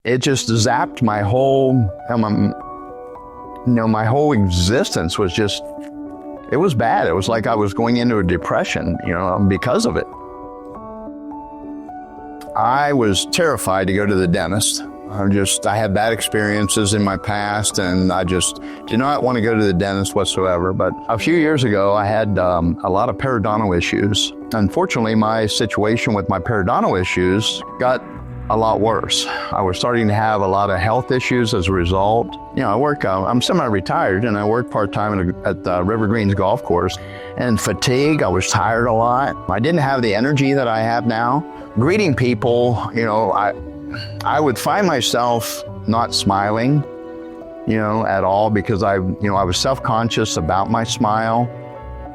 it just zapped my whole, my whole existence was just, it was bad. It was like I was going into a depression, because of it. I was terrified to go to the dentist. I had bad experiences in my past, and I just did not want to go to the dentist whatsoever. But a few years ago, I had a lot of periodontal issues. Unfortunately, my situation with my periodontal issues got a lot worse. I was starting to have a lot of health issues as a result. I'm semi-retired, and I work part-time at the River Greens golf course. And fatigue, I was tired a lot. I didn't have the energy that I have now. Greeting people, I would find myself not smiling, at all, because I was self-conscious about my smile.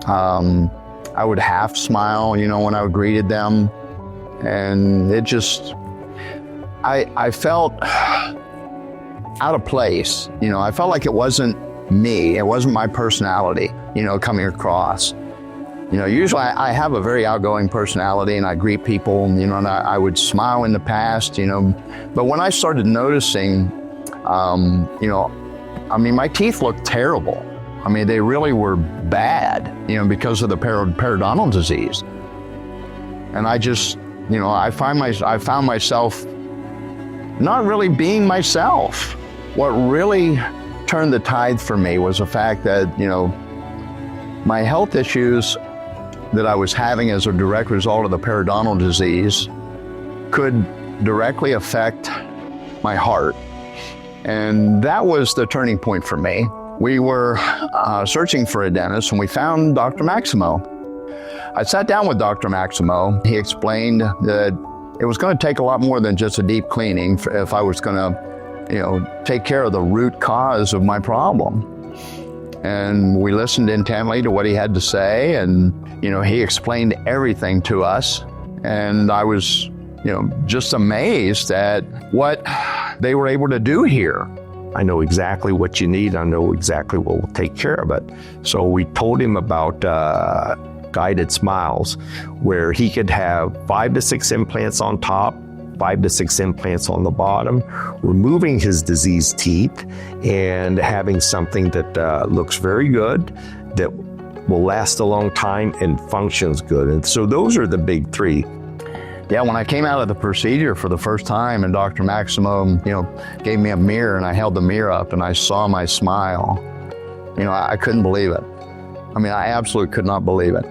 I would half smile, when I greeted them. And it just, I felt out of place. I felt like it wasn't me. It wasn't my personality, coming across. Usually I have a very outgoing personality, and I greet people, and I would smile in the past, But when I started noticing, my teeth looked terrible. They really were bad, because of the periodontal disease. And I just, I found myself not really being myself. What really turned the tide for me was the fact that, my health issues that I was having as a direct result of the periodontal disease could directly affect my heart. And that was the turning point for me. We were searching for a dentist, and we found Dr. Maximo. I sat down with Dr. Maximo. He explained that it was going to take a lot more than just a deep cleaning if I was going to, take care of the root cause of my problem. And we listened intently to what he had to say, and, he explained everything to us. And I was, just amazed at what they were able to do here. I know exactly what you need. I know exactly what will take care of it. So we told him about guided smiles, where he could have 5 to 6 implants on top, 5 to 6 implants on the bottom, removing his diseased teeth and having something that looks very good, that will last a long time and functions good. And so those are the big 3. Yeah, when I came out of the procedure for the first time, and Dr. Maximo, gave me a mirror, and I held the mirror up and I saw my smile, I couldn't believe it. I absolutely could not believe it.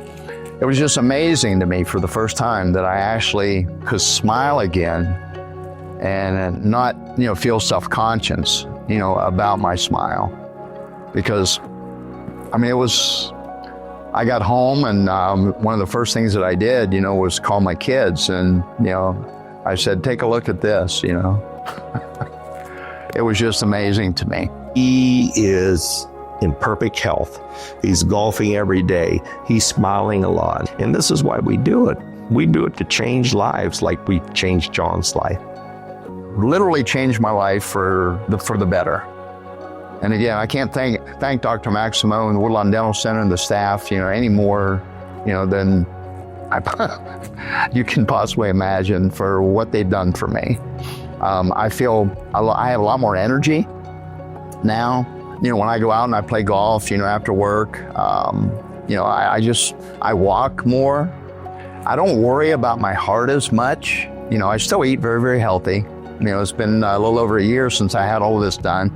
It was just amazing to me for the first time that I actually could smile again and not, feel self-conscious, about my smile. Because, I got home, and one of the first things that I did, was call my kids, and, I said, take a look at this, It was just amazing to me. He is in perfect health. He's golfing every day. He's smiling a lot. And this is why we do it. We do it to change lives like we changed John's life. Literally changed my life for the better. And again, I can't thank Dr. Maximo and the Woodlawn Dental Center and the staff, any more, than you can possibly imagine for what they've done for me. I feel I have a lot more energy now. When I go out and I play golf, after work, I walk more. I don't worry about my heart as much. I still eat very, very healthy. It's been a little over a year since I had all of this done.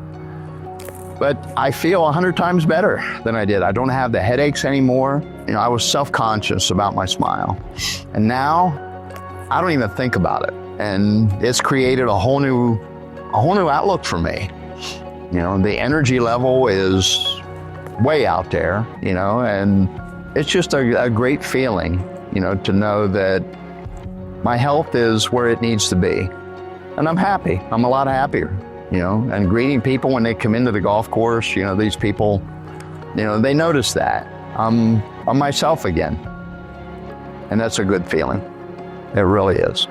But I feel 100 times better than I did. I don't have the headaches anymore. I was self-conscious about my smile. And now I don't even think about it. And it's created a whole new outlook for me. The energy level is way out there, and it's just a great feeling, to know that my health is where it needs to be. And I'm happy. I'm a lot happier, and greeting people when they come into the golf course, these people, they notice that I'm myself again. And that's a good feeling. It really is.